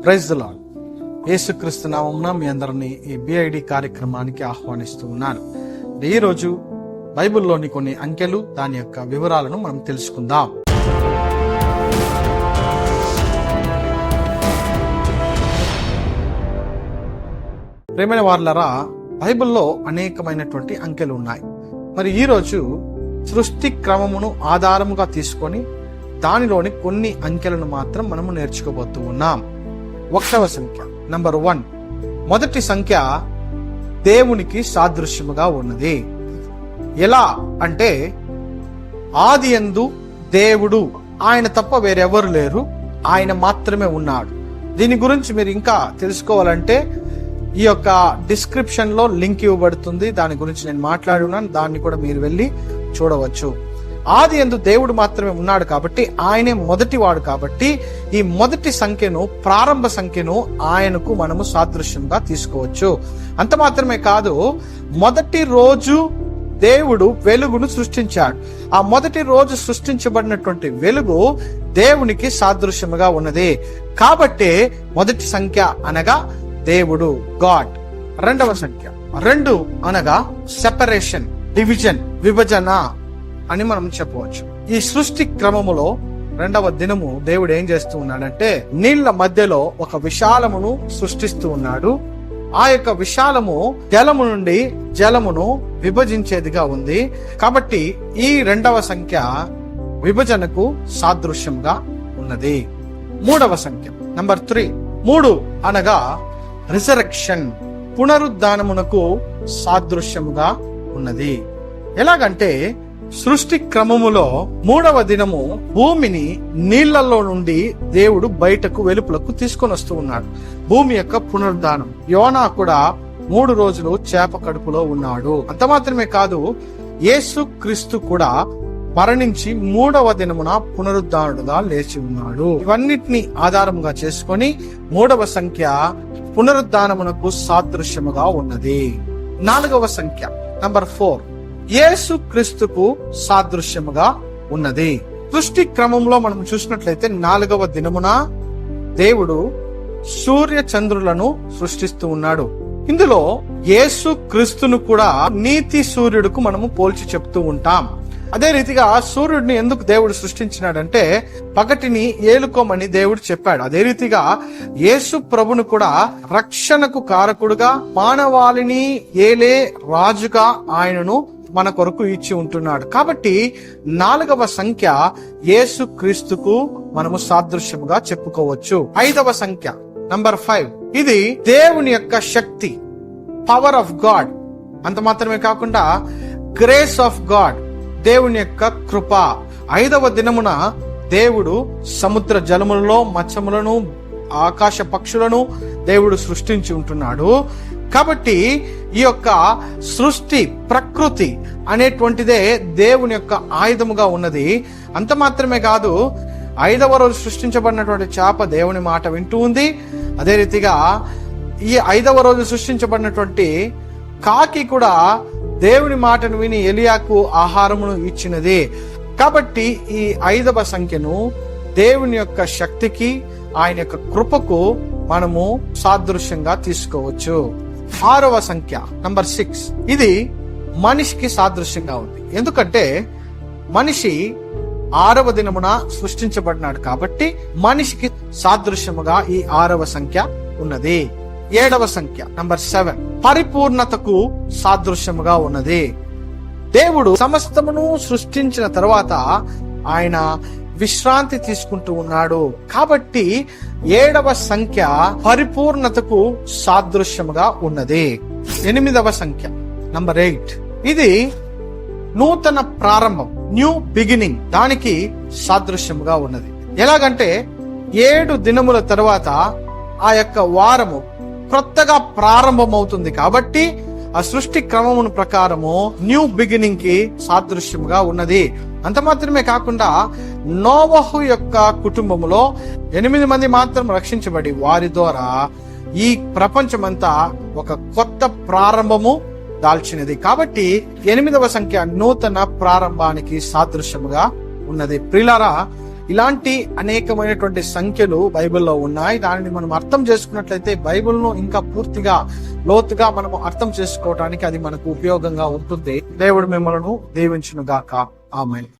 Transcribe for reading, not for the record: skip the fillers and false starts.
Praise the lord. యేసుక్రీస్తు నామమున మీ అందరినీ ఈ బిఐడి కార్యక్రమానికి ఆహ్వానిస్తూ ఉన్నాను. ఈ రోజు బైబిల్లోని కొన్ని అంకెలు, దాని యొక్క వివరాలను మనం తెలుసుకుందాం. ప్రియమైన వారలారా, బైబిల్లో అనేకమైనటువంటి అంకెలు ఉన్నాయి. మరి ఈరోజు సృష్టి క్రమమును ఆధారముగా తీసుకొని దానిలోని కొన్ని అంకెలను మాత్రం మనము నేర్చుకోబోతూ ఉన్నాం. 1వ సంఖ్య నంబర్ 1. మొదటి సంఖ్య దేవునికి సాదృశ్యముగా ఉన్నది. ఎలా అంటే, ఆదియందు దేవుడు, ఆయన తప్ప వేరెవరు లేరు, ఆయన మాత్రమే ఉన్నాడు. దీని గురించి మీరు ఇంకా తెలుసుకోవాలంటే ఈ యొక్క డిస్క్రిప్షన్ లో లింక్ ఇవ్వబడుతుంది. దాని గురించి నేను మాట్లాడి ఉన్నాను, దాన్ని కూడా మీరు వెళ్ళి చూడవచ్చు. ఆదియందు దేవుడు మాత్రమే ఉన్నాడు కాబట్టి ఆయనే మొదటివాడు. కాబట్టి ఈ మొదటి సంఖ్యను, ప్రారంభ సంఖ్యను ఆయనకు మనము సాదృశ్యంగా తీసుకోవచ్చు. అంత మాత్రమే కాదు, మొదటి రోజు దేవుడు వెలుగును సృష్టించాడు. ఆ మొదటి రోజు సృష్టించబడినటువంటి వెలుగు దేవునికి సాదృశ్యముగా ఉన్నది. కాబట్టి మొదటి సంఖ్య అనగా దేవుడు, గాడ్. 2వ సంఖ్య 2 అనగా సెపరేషన్, డివిజన్, విభజన అని మనం చెప్పవచ్చు. ఈ సృష్టి క్రమములో 2వ దినము దేవుడు ఏం చేస్తూ ఉన్నాడంటే, నీళ్ల మధ్యలో ఒక విశాలమును సృష్టిస్తూ ఉన్నాడు. ఆ యొక్క విశాలము జలము నుండి జలమును విభజించేదిగా ఉంది. కాబట్టి ఈ 2వ సంఖ్య విభజనకు సాదృశ్యంగా ఉన్నది. 3వ సంఖ్య నంబర్ 3. 3 అనగా రిజరెక్షన్, పునరుద్ధానమునకు సాదృశ్యముగా ఉన్నది. ఎలాగంటే, సృష్టి క్రమములో 3వ దినము భూమిని నీళ్లలో నుండి దేవుడు బయటకు, వెలుపలకు తీసుకొని వస్తూ ఉన్నాడు. భూమి యొక్క పునరుద్ధానం. యోనా కూడా 3 రోజులు చేప కడుపులో ఉన్నాడు. అంత మాత్రమే కాదు, యేసు క్రీస్తు కూడా మరణించి 3వ దినమున పునరుద్ధానుడుగా లేచి ఉన్నాడు. ఇవన్నిటిని ఆధారముగా చేసుకొని 3వ సంఖ్య పునరుద్ధానమునకు సాదృశ్యముగా ఉన్నది. 4వ సంఖ్య నంబర్ 4 యేసు క్రీస్తుకు సాదృశ్యముగా ఉన్నది. సృష్టి క్రమంలో మనం చూసినట్లయితే 4వ దినమున దేవుడు సూర్య చంద్రులను సృష్టిస్తూ ఉన్నాడు. ఇందులో యేసు క్రీస్తును కూడా నీతి సూర్యుడుకు మనము పోల్చి చెప్తూ ఉంటాం. అదే రీతిగా సూర్యుడిని ఎందుకు దేవుడు సృష్టించినాడంటే, పగటిని ఏలుకోమని దేవుడు చెప్పాడు. అదే రీతిగా యేసు ప్రభును కూడా రక్షణకు కారకుడుగా, మానవాళిని ఏలే రాజుగా ఆయనను మన కొరకు ఇచ్చి ఉంటున్నాడు. కాబట్టి 4వ సంఖ్య యేసు క్రీస్తుకు మనము సాదృశ్యముగా చెప్పుకోవచ్చు. 5వ సంఖ్య నంబర్ 5. ఇది దేవుని యొక్క శక్తి, పవర్ ఆఫ్ గాడ్. అంత మాత్రమే కాకుండా గ్రేస్ ఆఫ్ గాడ్, దేవుని యొక్క కృప. 5వ దినమున దేవుడు సముద్ర జలములలో మత్స్యములను, ఆకాశ పక్షులను దేవుడు సృష్టించి ఉంటున్నాడు. కాబట్టి ఈ యొక్క సృష్టి, ప్రకృతి అనేటువంటిదే దేవుని యొక్క ఆయుధముగా ఉన్నది. అంత మాత్రమే కాదు, 5వ రోజు సృష్టించబడినటువంటి చేప దేవుని మాట వింటూ ఉంది. అదే రీతిగా ఈ 5వ రోజు సృష్టించబడినటువంటి కాకి కూడా దేవుని మాటను విని ఎలియాకు ఆహారమును ఇచ్చినది. కాబట్టి ఈ 5వ సంఖ్యను దేవుని యొక్క శక్తికి, ఆయన యొక్క కృపకు మనము సాదృశ్యంగా తీసుకోవచ్చు. 6వ సంఖ్య నంబర్ 6. ఇది మనిషికి సాదృశ్యంగా ఉంది. ఎందుకంటే మనిషి 6వ దినమున సృష్టించబడినాడు. కాబట్టి మనిషికి సాదృశ్యముగా ఈ 6వ సంఖ్య ఉన్నది. 7వ సంఖ్య నంబర్ 7 పరిపూర్ణతకు సాదృశ్యముగా ఉన్నది. దేవుడు సమస్తమును సృష్టించిన తర్వాత ఆయన విశ్రాంతి తీసుకుంటూ ఉన్నాడు. కాబట్టి 7వ సంఖ్య పరిపూర్ణతకు సాదృశ్యముగా ఉన్నది. 8వ సంఖ్య నంబర్ 8. ఇది నూతన ప్రారంభం, న్యూ బిగినింగ్, దానికి సాదృశ్యముగా ఉన్నది. ఎలాగంటే 7 దినముల తర్వాత ఆ యొక్క వారము కొత్తగా ప్రారంభమవుతుంది. కాబట్టి ఆ సృష్టి క్రమమును ప్రకారము న్యూ బిగినింగ్ కి సాదృశ్యముగా ఉన్నది. అంత మాత్రమే కాకుండా నోవహు యొక్క కుటుంబములో 8 మంది మాత్రం రక్షించబడి వారి ద్వారా ఈ ప్రపంచమంతా ఒక కొత్త ప్రారంభము దాల్చినది. కాబట్టి 8వ సంఖ్య నూతన ప్రారంభానికి సాదృశ్యముగా ఉన్నది. ప్రియులారా, ఇలాంటి అనేకమైనటువంటి సంఖ్యలు బైబిల్లో ఉన్నాయి. దానిని మనం అర్థం చేసుకున్నట్లయితే బైబిల్ను ఇంకా పూర్తిగా లోతుగా మనము అర్థం చేసుకోవడానికి అది మనకు ఉపయోగంగా ఉంటుంది. దేవుడు మిమ్మల్ని దీవించును గాక. ఆమేన్.